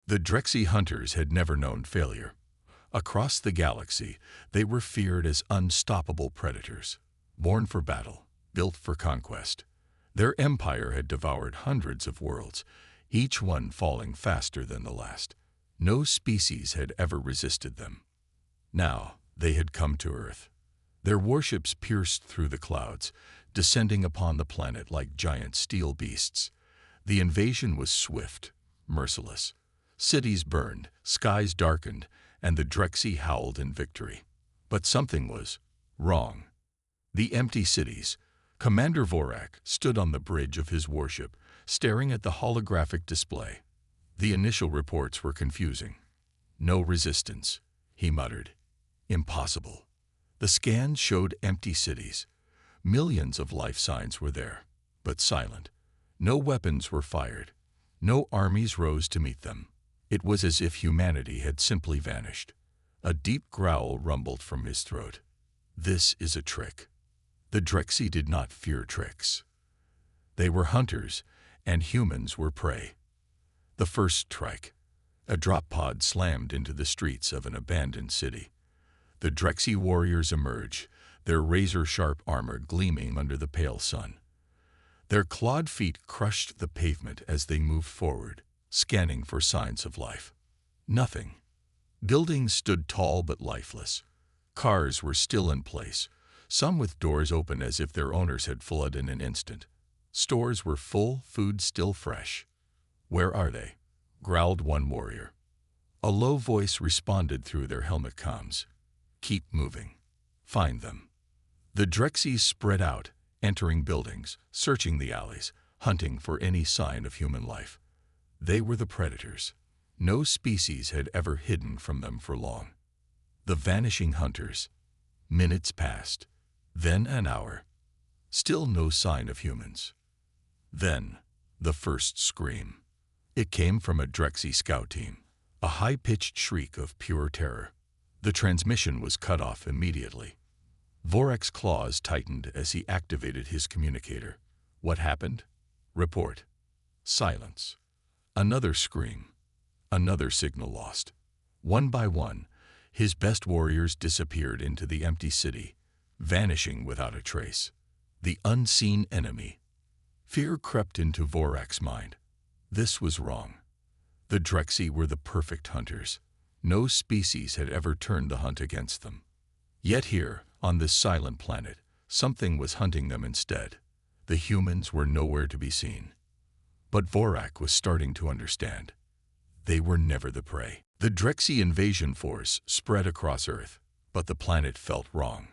The Drexy hunters had never known failure. Across the galaxy, they were feared as unstoppable predators, born for battle, built for conquest. Their empire had devoured hundreds of worlds, each one falling faster than the last. No species had ever resisted them. Now they had come to Earth. Their warships pierced through the clouds, descending upon the planet like giant steel beasts. The invasion was swift, merciless. Cities burned, skies darkened, and the Drexy howled in victory. But something was wrong. The empty cities. Commander Vorak stood on the bridge of his warship, staring at the holographic display. The initial reports were confusing. No resistance, he muttered. Impossible. The scans showed empty cities. Millions of life signs were there, but silent. No weapons were fired. No armies rose to meet them. It was as if humanity had simply vanished. A deep growl rumbled from his throat. This is a trick. The Drexy did not fear tricks. They were hunters, and humans were prey. The first strike. A drop pod slammed into the streets of an abandoned city. The Drexy warriors emerged, their razor-sharp armor gleaming under the pale sun. Their clawed feet crushed the pavement as they moved forward, scanning for signs of life. Nothing. Buildings stood tall but lifeless. Cars were still in place, some with doors open as if their owners had fled in an instant. Stores were full, food still fresh. "Where are they?" growled one warrior. A low voice responded through their helmet comms. "Keep moving. Find them." The Drexys spread out, entering buildings, searching the alleys, hunting for any sign of human life. They were the predators. No species had ever hidden from them for long. The vanishing hunters. Minutes passed, then an hour. Still no sign of humans. Then, the first scream. It came from a Drexy scout team, a high-pitched shriek of pure terror. The transmission was cut off immediately. Vorak's claws tightened as he activated his communicator. What happened? Report. Silence. Another scream. Another signal lost. One by one, his best warriors disappeared into the empty city, vanishing without a trace. The unseen enemy. Fear crept into Vorak's mind. This was wrong. The Drexy were the perfect hunters. No species had ever turned the hunt against them. Yet here, on this silent planet, something was hunting them instead. The humans were nowhere to be seen. But Vorak was starting to understand. They were never the prey. The Drexy invasion force spread across Earth, but the planet felt wrong.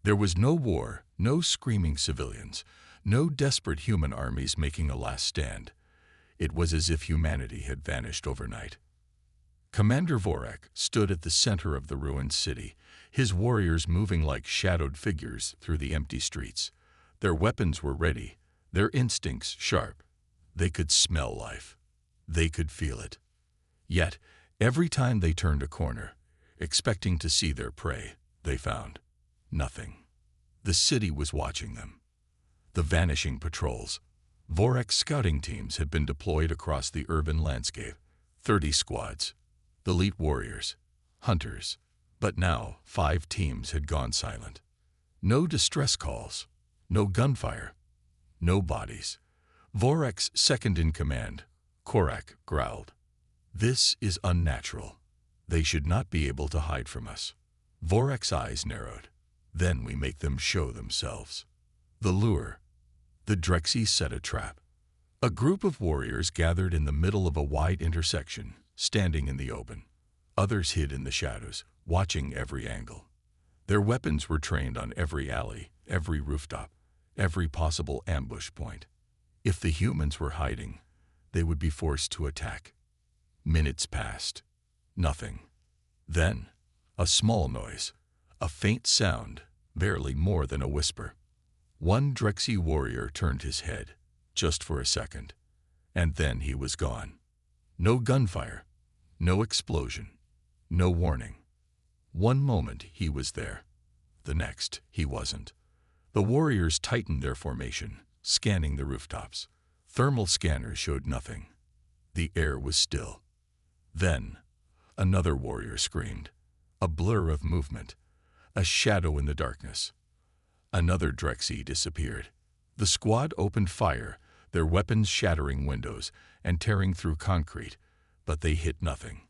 There was no war, no screaming civilians, no desperate human armies making a last stand. It was as if humanity had vanished overnight. Commander Vorak stood at the center of the ruined city, his warriors moving like shadowed figures through the empty streets. Their weapons were ready, their instincts sharp. They could smell life. They could feel it. Yet, every time they turned a corner, expecting to see their prey, they found nothing. The city was watching them. The vanishing patrols. Vorak's scouting teams had been deployed across the urban landscape. 30 squads. Elite warriors. Hunters. But now, 5 teams had gone silent. No distress calls. No gunfire. No bodies. Vorak's second-in-command, Korak, growled. "This is unnatural. They should not be able to hide from us." Vorak's eyes narrowed. "Then we make them show themselves." The lure. The Drexy set a trap. A group of warriors gathered in the middle of a wide intersection, standing in the open. Others hid in the shadows, watching every angle. Their weapons were trained on every alley, every rooftop, every possible ambush point. If the humans were hiding, they would be forced to attack. Minutes passed. Nothing. Then, a small noise, a faint sound, barely more than a whisper. One Drexy warrior turned his head, just for a second, and then he was gone. No gunfire, no explosion, no warning. One moment he was there, the next he wasn't. The warriors tightened their formation, scanning the rooftops. Thermal scanners showed nothing. The air was still. Then, another warrior screamed. A blur of movement, a shadow in the darkness. Another Drexy disappeared. The squad opened fire, their weapons shattering windows and tearing through concrete, but they hit nothing.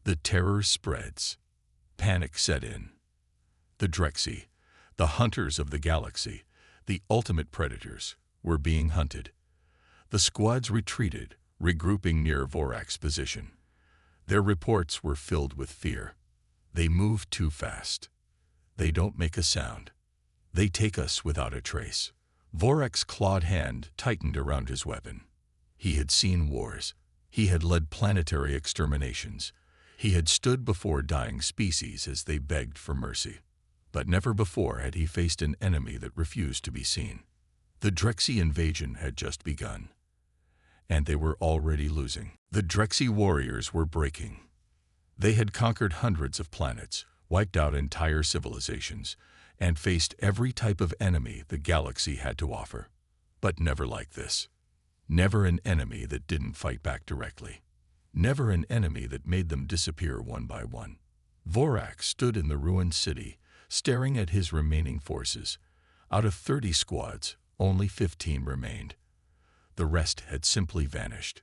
The terror spreads. Panic set in. The Drexy, the hunters of the galaxy, the ultimate predators, were being hunted. The squads retreated, regrouping near Vorak's position. Their reports were filled with fear. They move too fast. They don't make a sound. They take us without a trace. Vorak's clawed hand tightened around his weapon. He had seen wars. He had led planetary exterminations. He had stood before dying species as they begged for mercy. But never before had he faced an enemy that refused to be seen. The Drexy invasion had just begun. And they were already losing. The Drexy warriors were breaking. They had conquered hundreds of planets, wiped out entire civilizations, and faced every type of enemy the galaxy had to offer. But never like this. Never an enemy that didn't fight back directly. Never an enemy that made them disappear one by one. Vorak stood in the ruined city, staring at his remaining forces. Out of 30 squads, only 15 remained. The rest had simply vanished.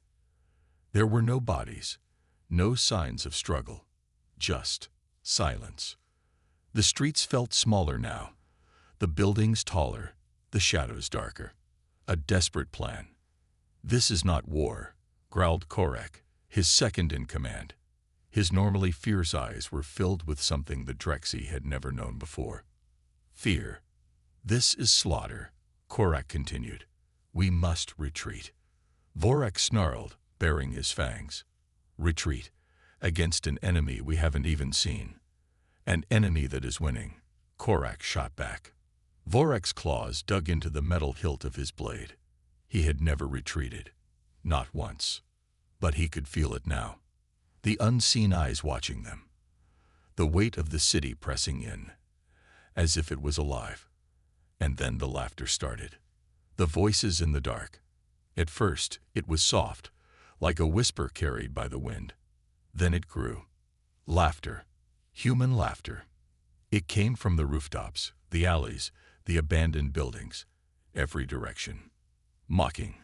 There were no bodies, no signs of struggle, just silence. The streets felt smaller now, the buildings taller, the shadows darker. A desperate plan. "This is not war," growled Korak, his second in command. His normally fierce eyes were filled with something the Drexy had never known before. Fear. "This is slaughter," Korak continued. "We must retreat." Vorak snarled, baring his fangs. "Retreat, against an enemy we haven't even seen. An enemy that is winning," Korak shot back. Vorak's claws dug into the metal hilt of his blade. He had never retreated. Not once. But he could feel it now. The unseen eyes watching them. The weight of the city pressing in, as if it was alive. And then the laughter started. The voices in the dark. At first, it was soft, like a whisper carried by the wind. Then it grew. Laughter. Human laughter. It came from the rooftops, the alleys, the abandoned buildings, every direction. Mocking.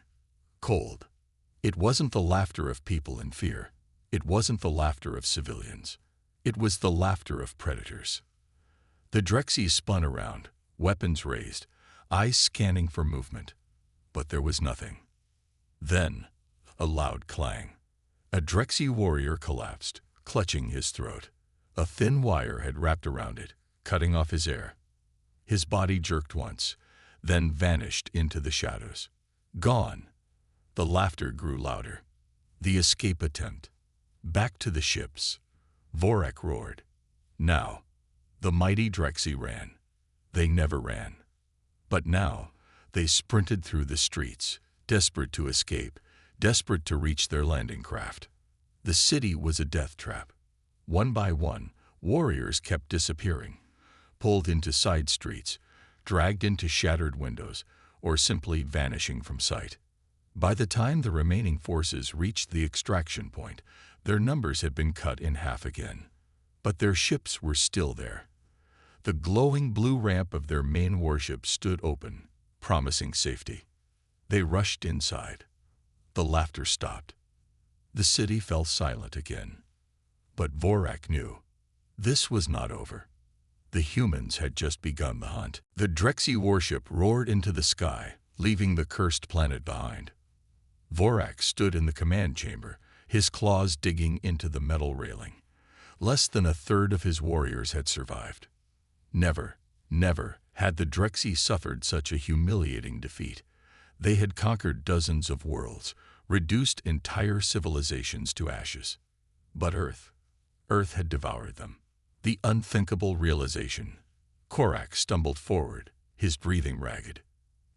Cold. It wasn't the laughter of people in fear. It wasn't the laughter of civilians. It was the laughter of predators. The Drexy spun around, weapons raised, eyes scanning for movement. But there was nothing. Then, a loud clang. A Drexy warrior collapsed, clutching his throat. A thin wire had wrapped around it, cutting off his air. His body jerked once, then vanished into the shadows. Gone. The laughter grew louder. The escape attempt. Back to the ships. Vorak roared. Now, the mighty Drexy ran. They never ran. But now, they sprinted through the streets, desperate to escape, desperate to reach their landing craft. The city was a death trap. One by one, warriors kept disappearing, pulled into side streets, dragged into shattered windows, or simply vanishing from sight. By the time the remaining forces reached the extraction point, their numbers had been cut in half again. But their ships were still there. The glowing blue ramp of their main warship stood open, promising safety. They rushed inside. The laughter stopped. The city fell silent again. But Vorak knew. This was not over. The humans had just begun the hunt. The Drexy warship roared into the sky, leaving the cursed planet behind. Vorak stood in the command chamber, his claws digging into the metal railing. Less than a third of his warriors had survived. Never, never had the Drexy suffered such a humiliating defeat. They had conquered dozens of worlds, reduced entire civilizations to ashes. But Earth had devoured them. The unthinkable realization. Korak stumbled forward, his breathing ragged.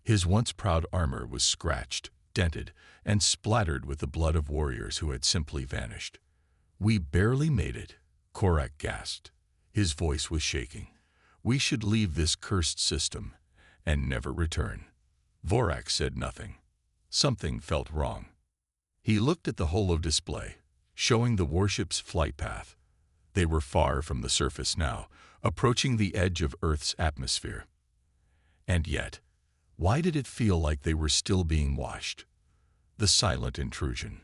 His once proud armor was scratched, dented, and splattered with the blood of warriors who had simply vanished. "We barely made it," Korak gasped. His voice was shaking. "We should leave this cursed system and never return." Vorak said nothing. Something felt wrong. He looked at the holo display. showing the warship's flight path. They were far from the surface now, approaching the edge of Earth's atmosphere. And yet, why did it feel like they were still being watched? The silent intrusion.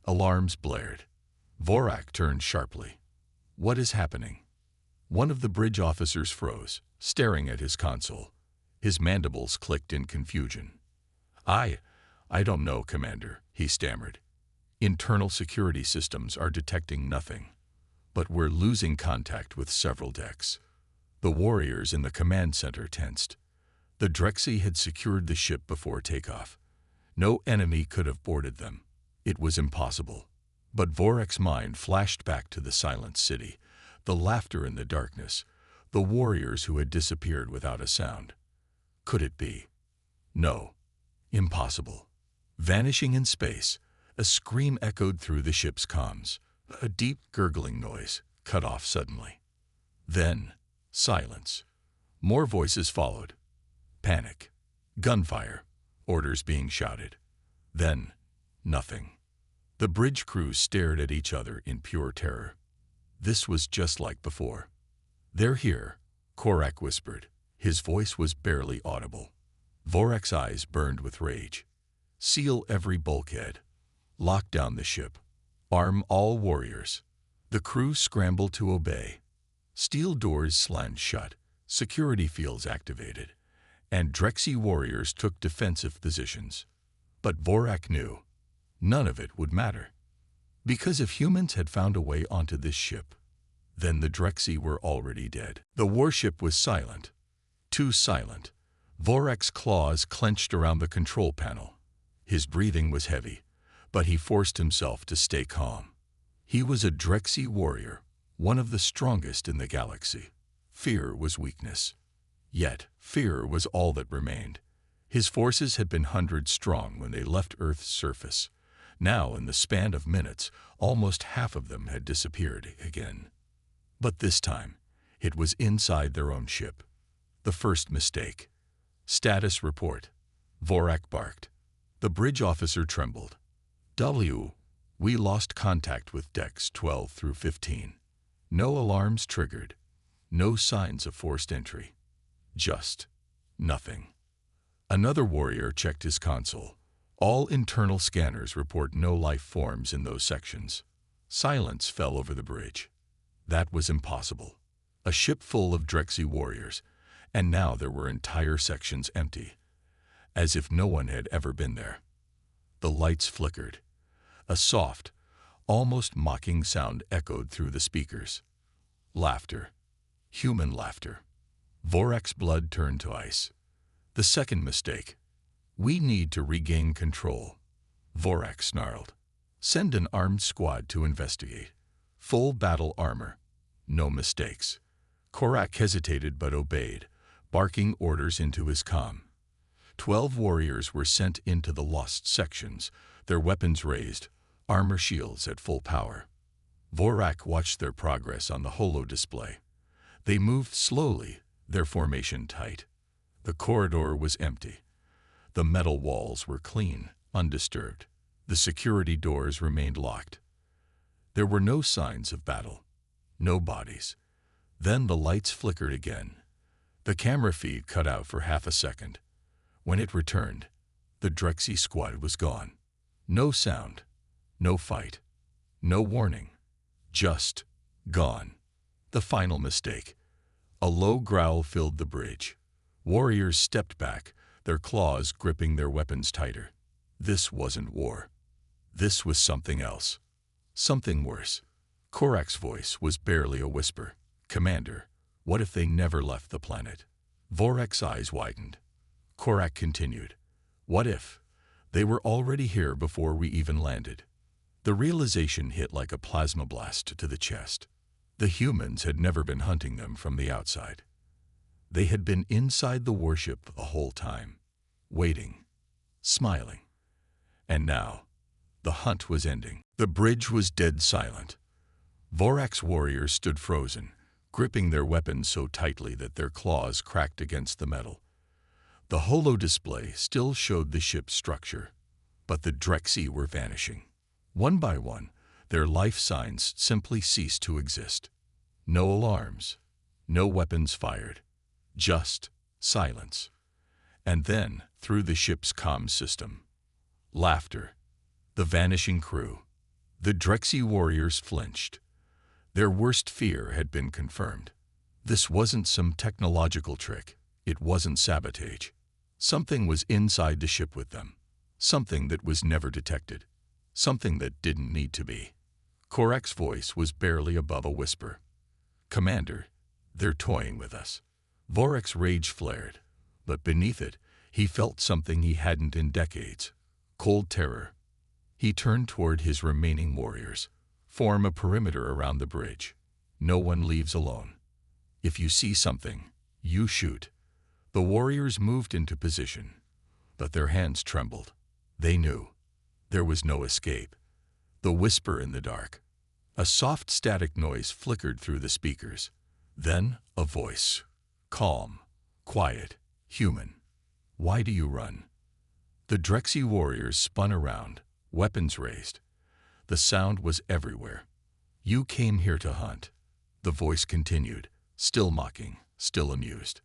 Alarms blared. Vorak turned sharply. What is happening? One of the bridge officers froze, staring at his console. His mandibles clicked in confusion. I don't know, Commander, he stammered. Internal security systems are detecting nothing. But we're losing contact with several decks. The warriors in the command center tensed. The Drexy had secured the ship before takeoff. No enemy could have boarded them. It was impossible. But Vorak's mind flashed back to the silent city, the laughter in the darkness, the warriors who had disappeared without a sound. Could it be? No. Impossible. Vanishing in space, a scream echoed through the ship's comms, a deep gurgling noise, cut off suddenly. Then, silence. More voices followed. Panic. Gunfire. Orders being shouted. Then, nothing. The bridge crew stared at each other in pure terror. This was just like before. They're here, Korak whispered. His voice was barely audible. Vorak's eyes burned with rage. Seal every bulkhead. Lock down the ship. Arm all warriors. The crew scrambled to obey. Steel doors slammed shut, security fields activated, and Drexy warriors took defensive positions. But Vorak knew none of it would matter. Because if humans had found a way onto this ship, then the Drexy were already dead. The warship was silent. Too silent. Vorak's claws clenched around the control panel. His breathing was heavy, but he forced himself to stay calm. He was a Drexy warrior, one of the strongest in the galaxy. Fear was weakness. Yet, fear was all that remained. His forces had been hundreds strong when they left Earth's surface. Now, in the span of minutes, almost half of them had disappeared again. But this time, it was inside their own ship. The first mistake. Status report. Vorak barked. The bridge officer trembled. We lost contact with decks 12 through 15. No alarms triggered. No signs of forced entry. Just nothing. Another warrior checked his console. All internal scanners report no life forms in those sections. Silence fell over the bridge. That was impossible. A ship full of Drexy warriors, and now there were entire sections empty, as if no one had ever been there. The lights flickered. A soft, almost mocking sound echoed through the speakers. Laughter. Human laughter. Vorak's blood turned to ice. The second mistake. We need to regain control. Vorak snarled. Send an armed squad to investigate. Full battle armor. No mistakes. Korak hesitated but obeyed, barking orders into his comm. 12 warriors were sent into the lost sections, their weapons raised, armor shields at full power. Vorak watched their progress on the holo display. They moved slowly, their formation tight. The corridor was empty. The metal walls were clean, undisturbed. The security doors remained locked. There were no signs of battle. No bodies. Then the lights flickered again. The camera feed cut out for half a second. When it returned, the Drexy squad was gone. No sound. No fight. No warning. Just gone. The final mistake. A low growl filled the bridge. Warriors stepped back, their claws gripping their weapons tighter. This wasn't war. This was something else. Something worse. Korak's voice was barely a whisper. Commander, what if they never left the planet? Vorak's eyes widened. Korak continued. What if they were already here before we even landed? The realization hit like a plasma blast to the chest. The humans had never been hunting them from the outside. They had been inside the warship the whole time, waiting, smiling. And now, the hunt was ending. The bridge was dead silent. Vorak's warriors stood frozen, gripping their weapons so tightly that their claws cracked against the metal. The holo display still showed the ship's structure, but the Drexy were vanishing. One by one, Their life signs simply ceased to exist. No alarms, no weapons fired, just silence. And then, through the ship's comm system, laughter. The vanishing crew. The Drexy warriors flinched. Their worst fear had been confirmed. This wasn't some technological trick. It wasn't sabotage. Something was inside the ship with them. Something that was never detected. Something that didn't need to be. Korak's voice was barely above a whisper. "Commander, they're toying with us." Vorek's rage flared, but beneath it, he felt something he hadn't in decades. Cold terror. He turned toward his remaining warriors. "Form a perimeter around the bridge. No one leaves alone. If you see something, you shoot." The warriors moved into position, but their hands trembled. They knew. There was no escape. The whisper in the dark. A soft static noise flickered through the speakers. Then a voice. Calm, quiet, human. "Why do you run?" The Drexy warriors spun around, weapons raised. The sound was everywhere. "You came here to hunt." The voice continued, still mocking, still amused.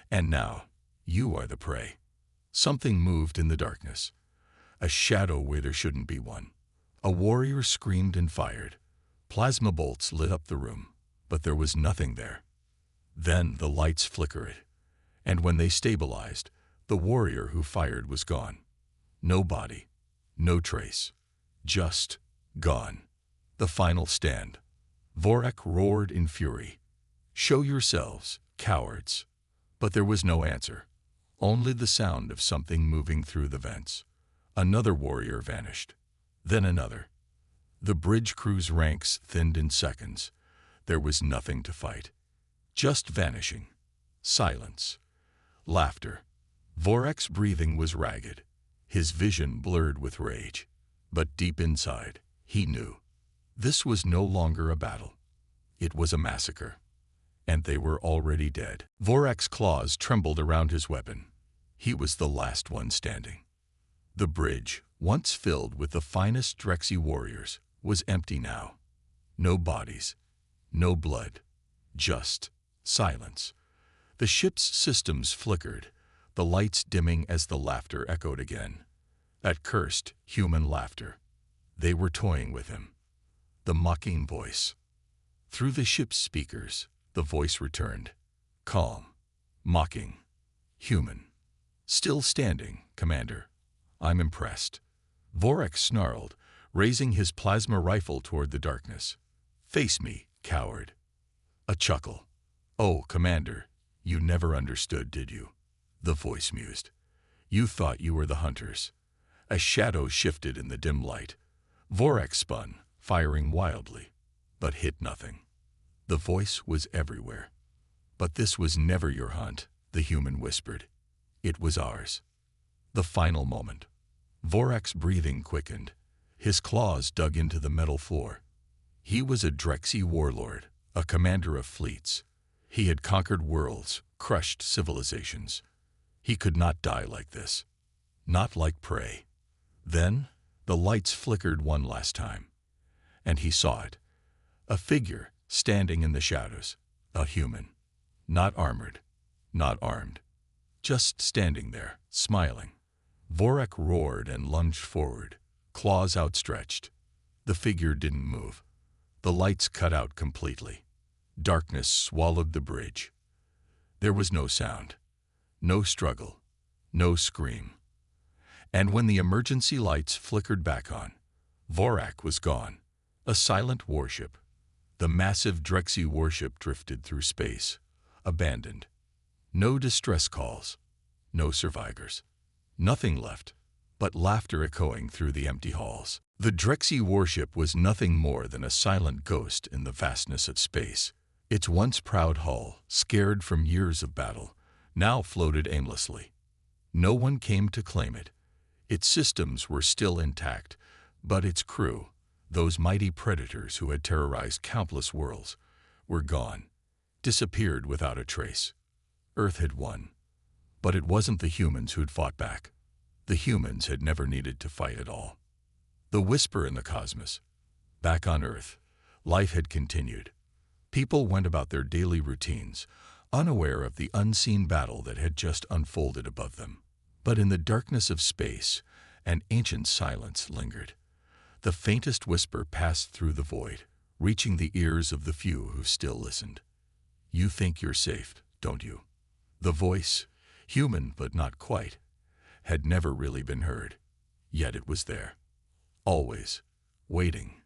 "And now, you are the prey." Something moved in the darkness. A shadow where there shouldn't be one. A warrior screamed and fired. Plasma bolts lit up the room, but there was nothing there. Then the lights flickered, and when they stabilized, the warrior who fired was gone. No body, no trace, just gone. The final stand. Vorek roared in fury. "Show yourselves, cowards." But there was no answer, only the sound of something moving through the vents. Another warrior vanished, then another. The bridge crew's ranks thinned in seconds. There was nothing to fight. Just vanishing. Silence. Laughter. Vorek's breathing was ragged, his vision blurred with rage. But deep inside, he knew. This was no longer a battle. It was a massacre. And they were already dead. Vorek's claws trembled around his weapon. He was the last one standing. The bridge, once filled with the finest Drexy warriors, was empty now. No bodies, no blood, just silence. The ship's systems flickered, the lights dimming as the laughter echoed again. That cursed, human laughter. They were toying with him. The mocking voice. Through the ship's speakers, the voice returned. Calm, mocking, human. "Still standing, Commander. I'm impressed." Vorek snarled, raising his plasma rifle toward the darkness. "Face me, coward." A chuckle. "Oh, Commander, you never understood, did you?" The voice mused. "You thought you were the hunters." A shadow shifted in the dim light. Vorek spun, firing wildly, but hit nothing. The voice was everywhere. "But this was never your hunt," the human whispered. "It was ours." The final moment. Vorek's breathing quickened. His claws dug into the metal floor. He was a Drexy warlord, a commander of fleets. He had conquered worlds, crushed civilizations. He could not die like this. Not like prey. Then, the lights flickered one last time. And he saw it. A figure, standing in the shadows. A human. Not armored. Not armed. Just standing there, smiling. Vorek roared and lunged forward, claws outstretched. The figure didn't move. The lights cut out completely. Darkness swallowed the bridge. There was no sound, no struggle, no scream. And when the emergency lights flickered back on, Vorek was gone. A silent warship. The massive Drexy warship drifted through space, abandoned. No distress calls, no survivors. Nothing left, but laughter echoing through the empty halls. The Drexy warship was nothing more than a silent ghost in the vastness of space. Its once proud hull, scared from years of battle, now floated aimlessly. No one came to claim it. Its systems were still intact, but its crew, those mighty predators who had terrorized countless worlds, were gone, disappeared without a trace. Earth had won. But it wasn't the humans who'd fought back. The humans had never needed to fight at all. The whisper in the cosmos. Back on Earth, life had continued. People went about their daily routines, unaware of the unseen battle that had just unfolded above them. But in the darkness of space, an ancient silence lingered. The faintest whisper passed through the void, reaching the ears of the few who still listened. "You think you're safe, don't you?" The voice, human but not quite, had never really been heard. Yet it was there. Always. Waiting.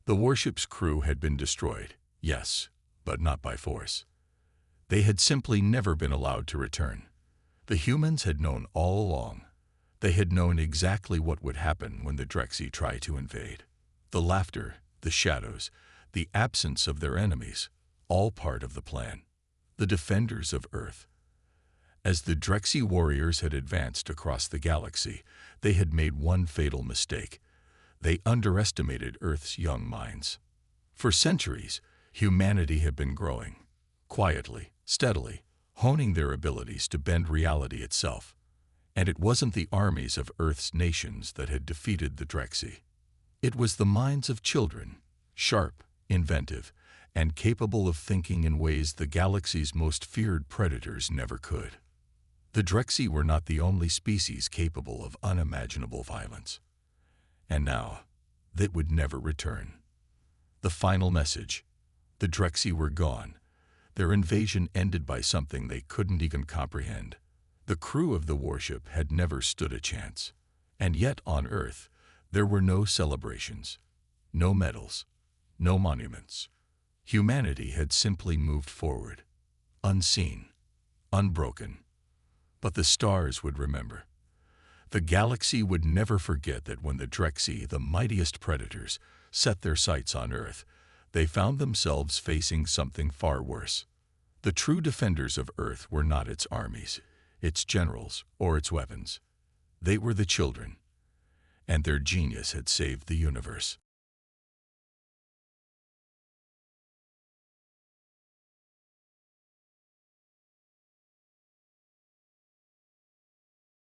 The warship's crew had been destroyed, yes, but not by force. They had simply never been allowed to return. The humans had known all along. They had known exactly what would happen when the Drexy tried to invade. The laughter, the shadows, the absence of their enemies, all part of the plan. The defenders of Earth. As the Drexy warriors had advanced across the galaxy, they had made one fatal mistake. They underestimated Earth's young minds. For centuries, humanity had been growing, quietly, steadily, honing their abilities to bend reality itself. And it wasn't the armies of Earth's nations that had defeated the Drexy. It was the minds of children, sharp, inventive, and capable of thinking in ways the galaxy's most feared predators never could. The Drexy were not the only species capable of unimaginable violence. And now, they would never return. The final message: the Drexy were gone, their invasion ended by something they couldn't even comprehend. The crew of the warship had never stood a chance. And yet on Earth, there were no celebrations, no medals, no monuments. Humanity had simply moved forward, unseen, unbroken. But the stars would remember. The galaxy would never forget that when the Drexy, the mightiest predators, set their sights on Earth, they found themselves facing something far worse. The true defenders of Earth were not its armies, its generals, or its weapons. They were the children, and their genius had saved the universe.